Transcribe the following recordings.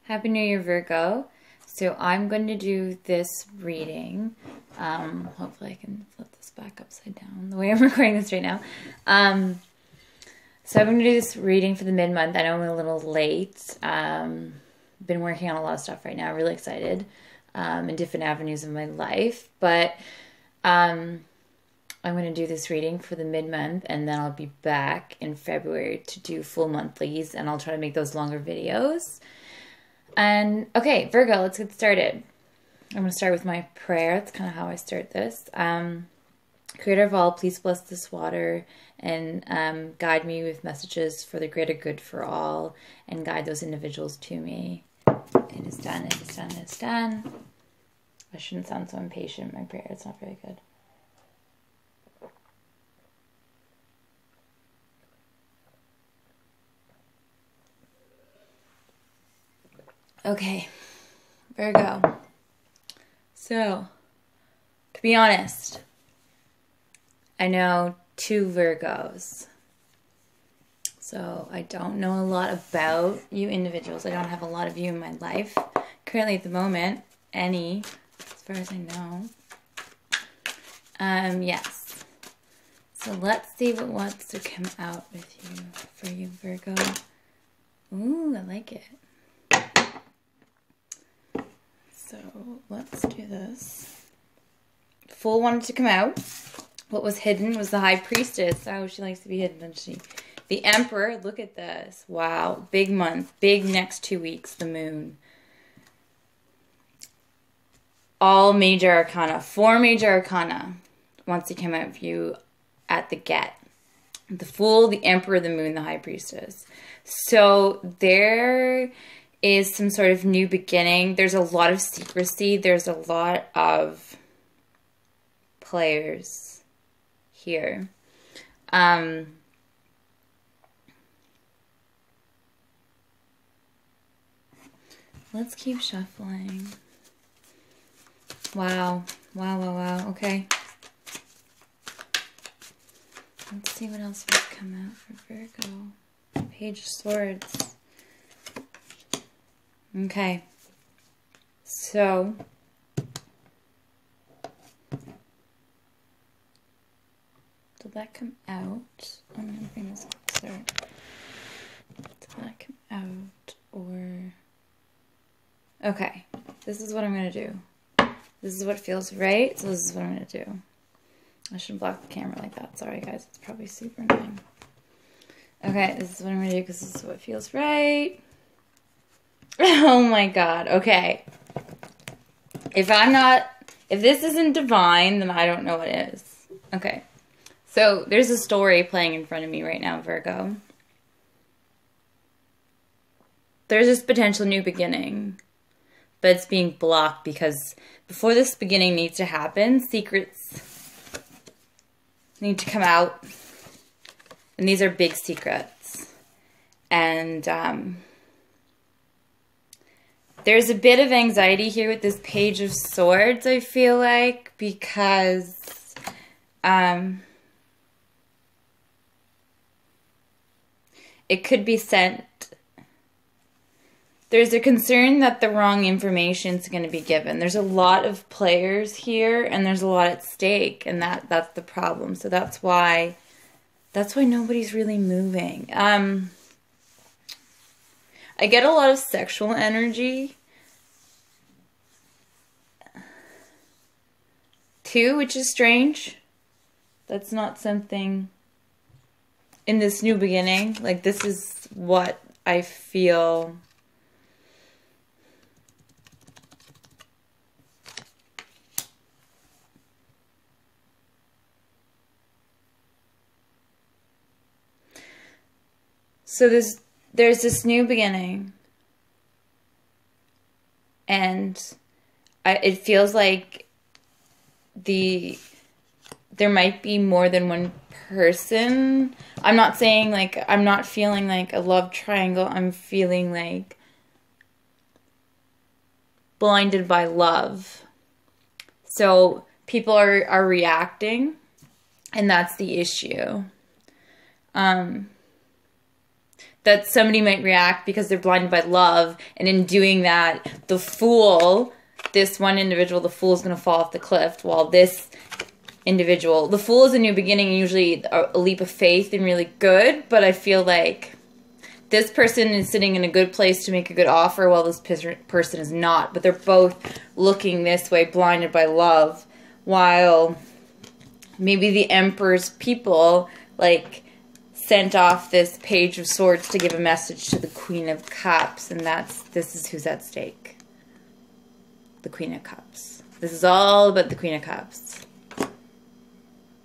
Happy New Year, Virgo. So I'm going to do this reading. Hopefully I can flip this back upside down the way I'm recording this right now. So I'm going to do this reading for the mid-month. I know I'm a little late. Been working on a lot of stuff right now. Really excited in different avenues of my life. But I'm going to do this reading for the mid-month, and then I'll be back in February to do full monthlies, and I'll try to make those longer videos. And okay, Virgo, let's get started. I'm going to start with my prayer. That's kind of how I start this. Creator of all, please bless this water and guide me with messages for the greater good for all, and guide those individuals to me. It is done, it is done, it is done. I shouldn't sound so impatient in my prayer. It's not very good. Okay, Virgo. So, to be honest, I know 2 Virgos. So, I don't know a lot about you individuals. I don't have a lot of you in my life. Currently at the moment, any, as far as I know. Yes. So, let's see what wants to come out with you, for you, Virgo. Ooh, I like it. So let's do this. Full wanted to come out. What was hidden was the High Priestess. Oh, she likes to be hidden, doesn't she? The Emperor, look at this. Wow, big month, big next 2 weeks, the Moon. All major arcana, 4 major arcana wants to come out for you at the get. The Fool, the Emperor, the Moon, the High Priestess. So there is some sort of new beginning. There's a lot of secrecy. There's a lot of players here. Let's keep shuffling. Wow. Wow, wow, wow. Okay. Let's see what else will come out for Virgo. Page of Swords. Okay, so did that come out? I'm going to bring this closer. Did that come out, or... Okay, this is what I'm going to do. This is what feels right, so this is what I'm going to do. I shouldn't block the camera like that. Sorry, guys. It's probably super annoying. Okay, this is what I'm going to do because this is what feels right. Oh my God. Okay. If this isn't divine, then I don't know what is. Okay. So there's a story playing in front of me right now, Virgo. There's this potential new beginning, but it's being blocked because before this beginning needs to happen, secrets need to come out. And these are big secrets. And, there's a bit of anxiety here with this Page of Swords, I feel like, because it could be sent. There's a concern that the wrong information is going to be given. There's a lot of players here, and there's a lot at stake, and that's the problem. So that's why nobody's really moving. I get a lot of sexual energy too, which is strange. That's not something in this new beginning. Like, this is what I feel. So there's this new beginning, and it feels like there might be more than one person. I'm not saying, like, I'm not feeling like a love triangle. I'm feeling like blinded by love. So people are reacting, and that's the issue. that somebody might react because they're blinded by love, and in doing that, the Fool, this one individual, the Fool is going to fall off the cliff, while this individual, the Fool is a new beginning, usually a leap of faith and really good, but I feel like this person is sitting in a good place to make a good offer while this person is not, but they're both looking this way, blinded by love, while maybe the Emperor's people, like, sent off this Page of Swords to give a message to the Queen of Cups, and this is who's at stake. The Queen of Cups. This is all about the Queen of Cups.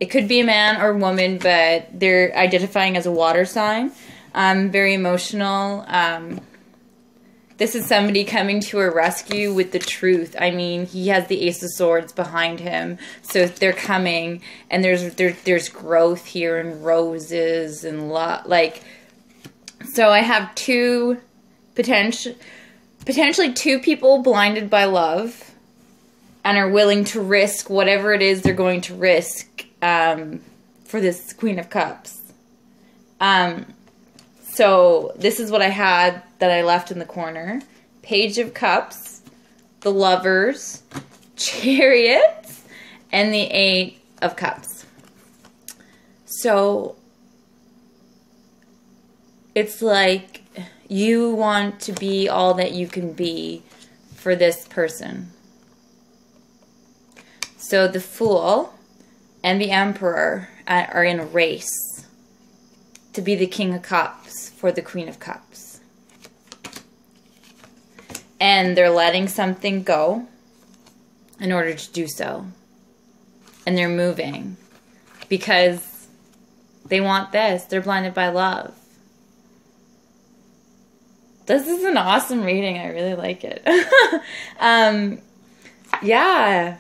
It could be a man or woman, but they're identifying as a water sign. Very emotional. This is somebody coming to her rescue with the truth. I mean, he has the Ace of Swords behind him, so they're coming, and there's growth here and roses and like. So I have potentially two people blinded by love, and are willing to risk whatever it is they're going to risk for this Queen of Cups. So this is what I had that I left in the corner. Page of Cups, the Lovers, Chariots, and the 8 of Cups. So it's like you want to be all that you can be for this person. So the Fool and the Emperor are in a race to be the King of Cups for the Queen of Cups. And they're letting something go in order to do so. And they're moving because they want this. They're blinded by love. This is an awesome reading. I really like it. Yeah.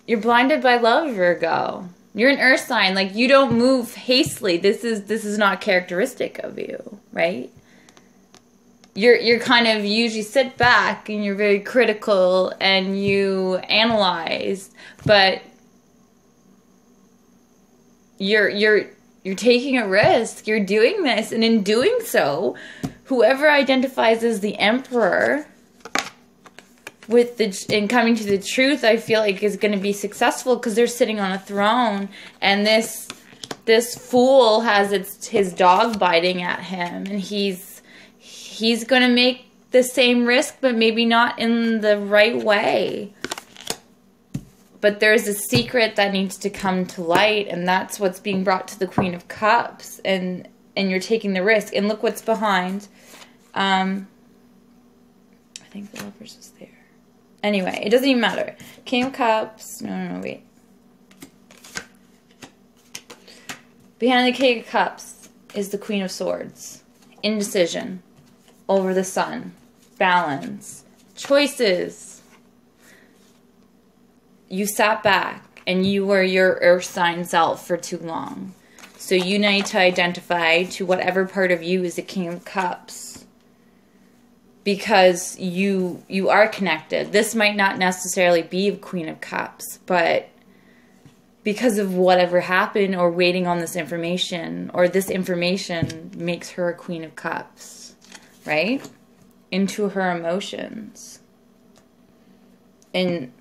You're blinded by love, Virgo. You're an earth sign. Like, you don't move hastily. This is not characteristic of you, right? You're kind of usually sit back and you're very critical and you analyze, but you're taking a risk. You're doing this, and in doing so, whoever identifies as the Emperor in coming to the truth, I feel like is going to be successful because they're sitting on a throne, and this Fool has his dog biting at him, and he's going to make the same risk, but maybe not in the right way. But there's a secret that needs to come to light, and that's what's being brought to the Queen of Cups, and you're taking the risk. And look what's behind. I think the Lovers is there. Anyway, it doesn't even matter. King of Cups. No, wait. Behind the King of Cups is the Queen of Swords. Indecision. Over the sun. Balance. Choices. You sat back and you were your earth sign self for too long. So you need to identify to whatever part of you is the King of Cups. Because you are connected. This might not necessarily be a Queen of Cups, but because of whatever happened or waiting on this information, or this information makes her a Queen of Cups, right? Into her emotions. And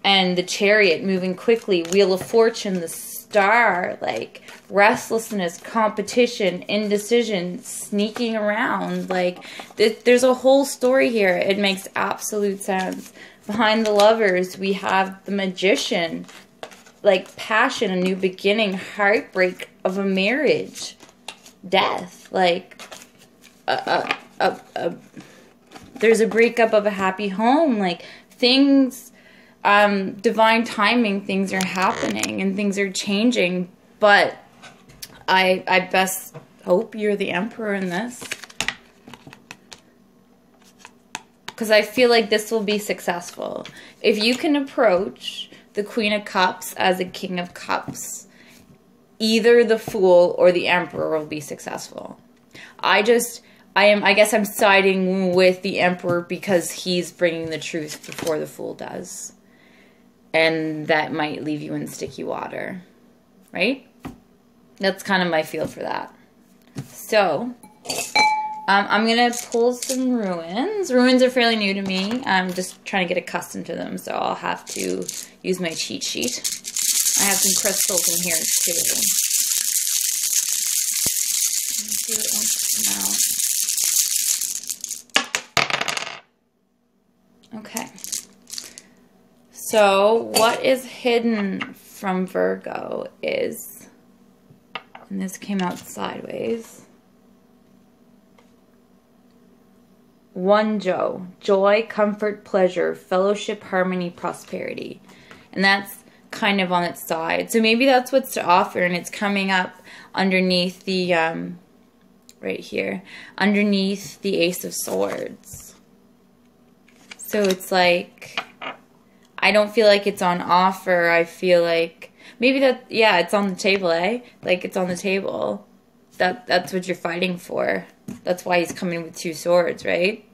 the Chariot moving quickly, Wheel of Fortune, the Star, like restlessness, competition, indecision, sneaking around. Like, there's a whole story here. It makes absolute sense. Behind the Lovers, we have the Magician, like passion, a new beginning, heartbreak of a marriage, death, like there's a breakup of a happy home, like things, divine timing, things are happening and things are changing, but I best hope you're the Emperor in this. Because I feel like this will be successful. If you can approach the Queen of Cups as a King of Cups, either the Fool or the Emperor will be successful. I guess I'm siding with the Emperor because he's bringing the truth before the Fool does. And that might leave you in sticky water, right? That's kind of my feel for that. So, I'm going to pull some runes. Runes are fairly new to me. I'm just trying to get accustomed to them, so I'll have to use my cheat sheet. I have some crystals in here, too. Let me see what wants to come out. Okay. So, what is hidden from Virgo is, and this came out sideways, one joy, comfort, pleasure, fellowship, harmony, prosperity. And that's kind of on its side. So maybe that's what's to offer, and it's coming up underneath the, right here, underneath the Ace of Swords. So it's like, I don't feel like it's on offer. I feel like, maybe that, yeah, it's on the table, eh? Like, it's on the table. That's what you're fighting for. That's why he's coming with 2 swords, right?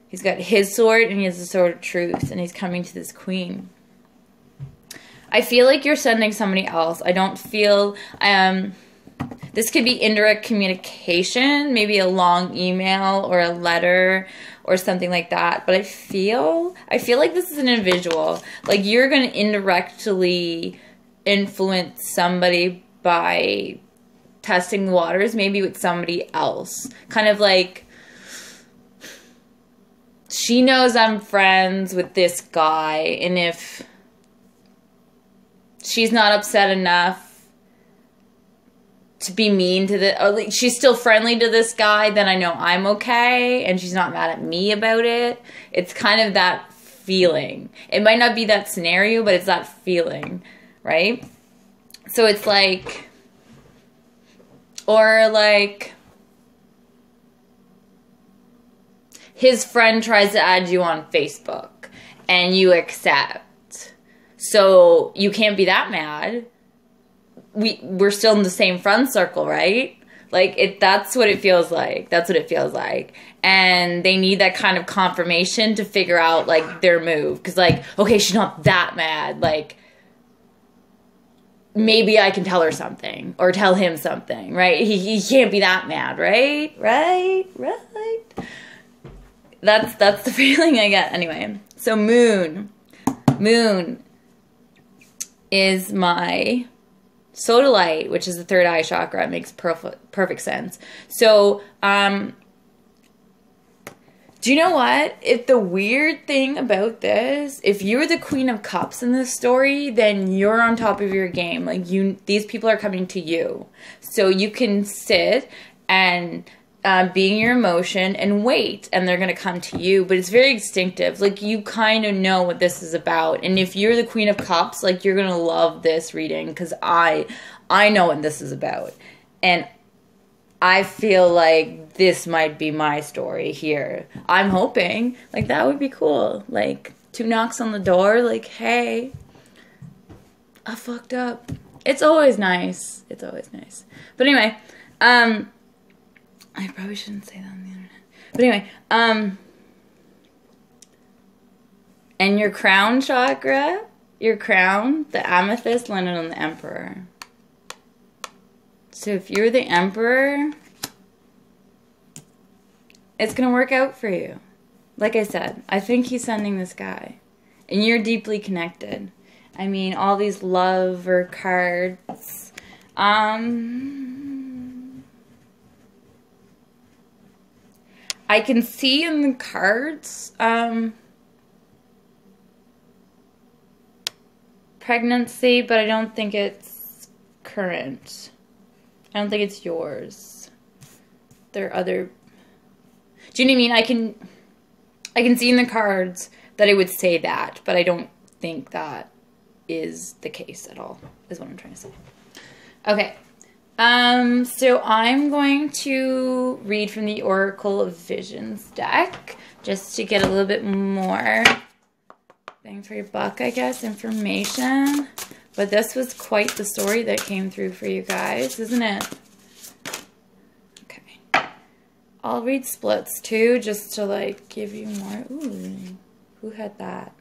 He's got his sword and he has the sword of truth, and he's coming to this queen. I feel like you're sending somebody else. I don't feel, this could be indirect communication, maybe a long email or a letter or something like that. But I feel like this is an individual. Like, you're going to indirectly influence somebody by testing the waters, maybe with somebody else. Kind of like, she knows I'm friends with this guy, and if she's not upset enough to be mean to the, or like she's still friendly to this guy, then I know I'm okay, and she's not mad at me about it. It's kind of that feeling. It might not be that scenario, but it's that feeling, right? So it's like, or like, his friend tries to add you on Facebook and you accept. So you can't be that mad. We're still in the same friend circle, right? Like, that's what it feels like. That's what it feels like. And they need that kind of confirmation to figure out, like, their move. Because, like, okay, she's not that mad. Like, maybe I can tell her something or tell him something, right? He can't be that mad, right? Right. That's the feeling I get. Anyway, so Moon is my sodalite, which is the 3rd eye chakra. It makes perfect sense. So, do you know what? If the weird thing about this, if you're the Queen of Cups in this story, then you're on top of your game. Like, these people are coming to you. So you can sit and be in your emotion and wait, and they're going to come to you. But it's very instinctive. Like, you kind of know what this is about. And if you're the Queen of Cups, like, you're going to love this reading, because I know what this is about. And I feel like this might be my story here. I'm hoping. Like, that would be cool. Like, 2 knocks on the door. Like, hey, I fucked up. It's always nice. It's always nice. But anyway, I probably shouldn't say that on the internet. But anyway, and your crown chakra, your crown, the amethyst landed on the Emperor. So if you're the Emperor, it's going to work out for you. Like I said, I think he's sending this guy. And you're deeply connected. I mean, all these lover cards. I can see in the cards, pregnancy, but I don't think it's current. I don't think it's yours. There are other... Do you know what I mean? I can see in the cards that it would say that, but I don't think that is the case at all, is what I'm trying to say. Okay. So I'm going to read from the Oracle of Visions deck, just to get a little bit more bang for your buck, I guess, information. But this was quite the story that came through for you guys, isn't it? Okay. I'll read splits too, just to like give you more. Ooh, who had that?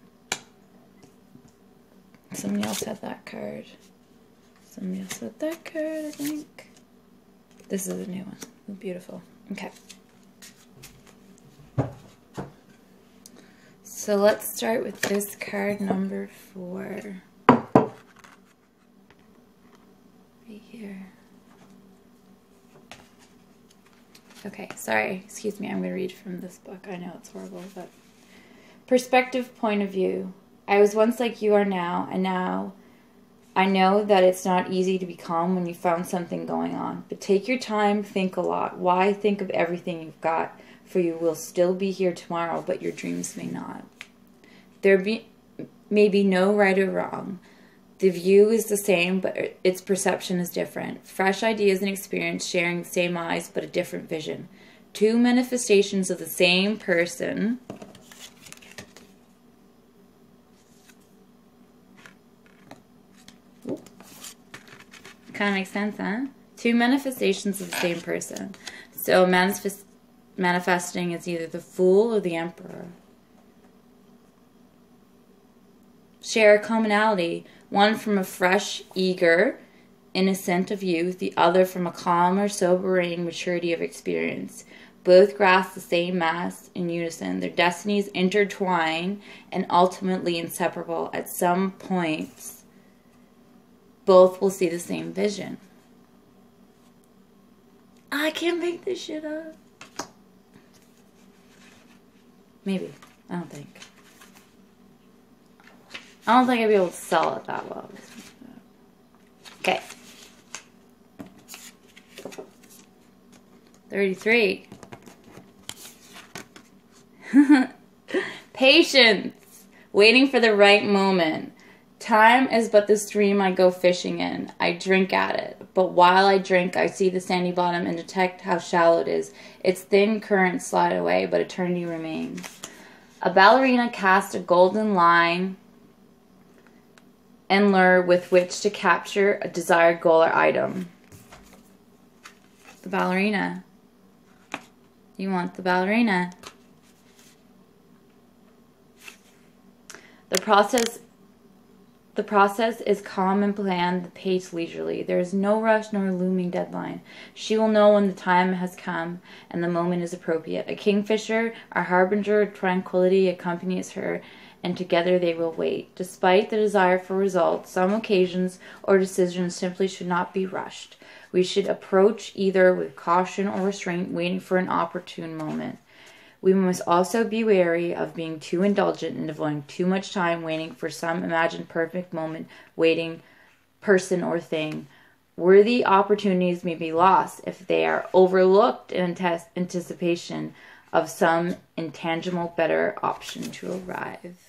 Somebody else had that card. Somebody else had that card, I think. This is a new one. Beautiful. Okay. So let's start with this card number 4. Right here. Okay, sorry, excuse me, I'm going to read from this book. I know it's horrible, but... Perspective, point of view. I was once like you are now, and now I know that it's not easy to be calm when you found something going on. But take your time, think a lot. Why think of everything you've got? For you will still be here tomorrow, but your dreams may not. There may be no right or wrong. The view is the same, but its perception is different. Fresh ideas and experience sharing the same eyes, but a different vision. Two manifestations of the same person. Kind of makes sense, huh? Two manifestations of the same person. So manifesting is either the Fool or the Emperor. Share a commonality. One from a fresh, eager, innocent of youth. The other from a calmer, sobering maturity of experience. Both grasp the same mass in unison. Their destinies intertwine and ultimately inseparable. At some points, both will see the same vision. I can't make this shit up. Maybe. I don't think I'd be able to sell it that well. Okay. 33. Patience. Waiting for the right moment. Time is but the stream I go fishing in. I drink at it. But while I drink, I see the sandy bottom and detect how shallow it is. Its thin currents slide away, but eternity remains. A ballerina casts a golden line and lure with which to capture a desired goal or item. The ballerina. You want the ballerina. The process is calm and planned, the pace leisurely. There is no rush nor looming deadline. She will know when the time has come and the moment is appropriate. A kingfisher, a harbinger of tranquility, accompanies her, and together they will wait. Despite the desire for results, some occasions or decisions simply should not be rushed. We should approach either with caution or restraint, waiting for an opportune moment. We must also be wary of being too indulgent and devoting too much time waiting for some imagined perfect moment, waiting person or thing. Worthy opportunities may be lost if they are overlooked in anticipation of some intangible better option to arrive.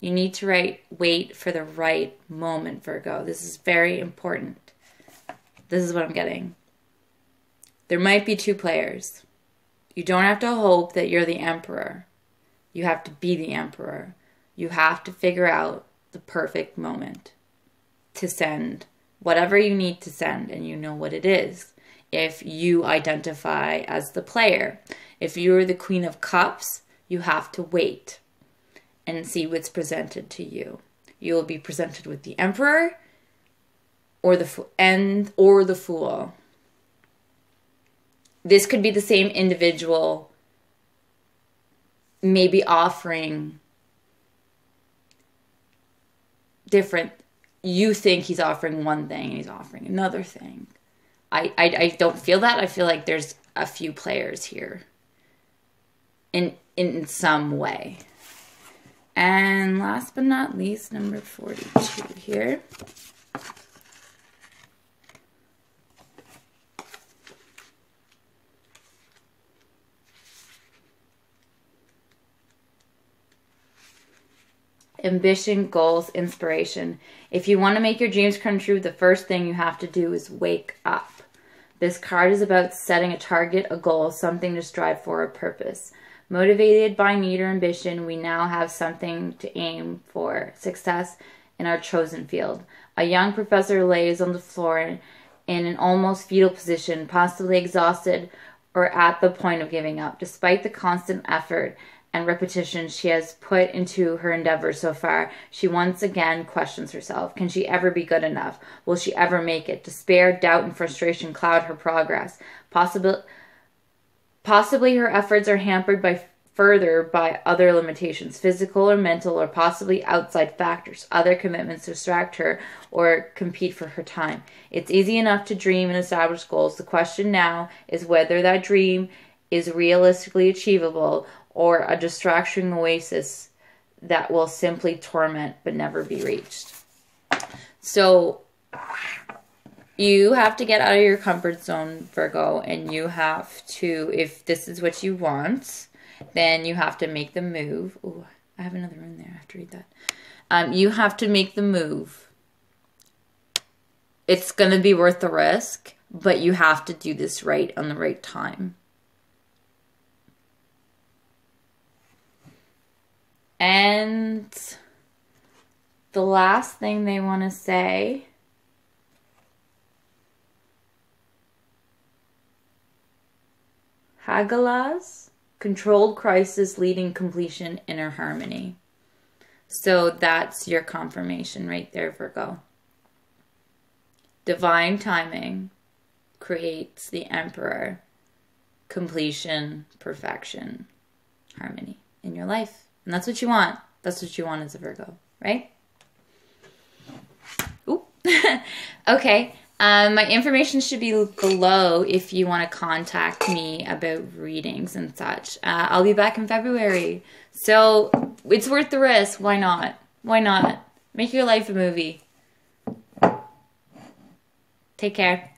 You need to wait for the right moment, Virgo. This is very important. This is what I'm getting. There might be two players. You don't have to hope that you're the emperor. You have to be the emperor. You have to figure out the perfect moment to send whatever you need to send, and you know what it is. If you identify as the player, if you're the Queen of Cups, you have to wait and see what's presented to you. You will be presented with the Emperor or the Fool. This could be the same individual, maybe offering different. You think he's offering one thing and he's offering another thing. I don't feel that. I feel like there's a few players here in some way. And last but not least, number 42 here. Ambition, goals, inspiration. If you want to make your dreams come true, the first thing you have to do is wake up. This card is about setting a target, a goal, something to strive for, a purpose. Motivated by need or ambition, we now have something to aim for, success in our chosen field. A young professor lays on the floor in an almost fetal position, possibly exhausted or at the point of giving up. Despite the constant effort and repetition she has put into her endeavors so far, she once again questions herself. Can she ever be good enough? Will she ever make it? Despair, doubt, and frustration cloud her progress. Possibly her efforts are hampered by further by other limitations, physical or mental or possibly outside factors. Other commitments distract her or compete for her time. It's easy enough to dream and establish goals. The question now is whether that dream is realistically achievable or a distraction oasis that will simply torment but never be reached. So you have to get out of your comfort zone, Virgo, and you have to, if this is what you want, then you have to make the move. Oh, I have another one there. I have to read that. You have to make the move. It's going to be worth the risk, but you have to do this right on the right time. And the last thing they want to say, Hagalas, controlled crisis leading completion, inner harmony. So that's your confirmation right there, Virgo. Divine timing creates the Emperor, completion, perfection, harmony in your life. And that's what you want. That's what you want as a Virgo, right? Ooh. Okay. My information should be below if you want to contact me about readings and such. I'll be back in February. So it's worth the risk. Why not? Why not? Make your life a movie. Take care.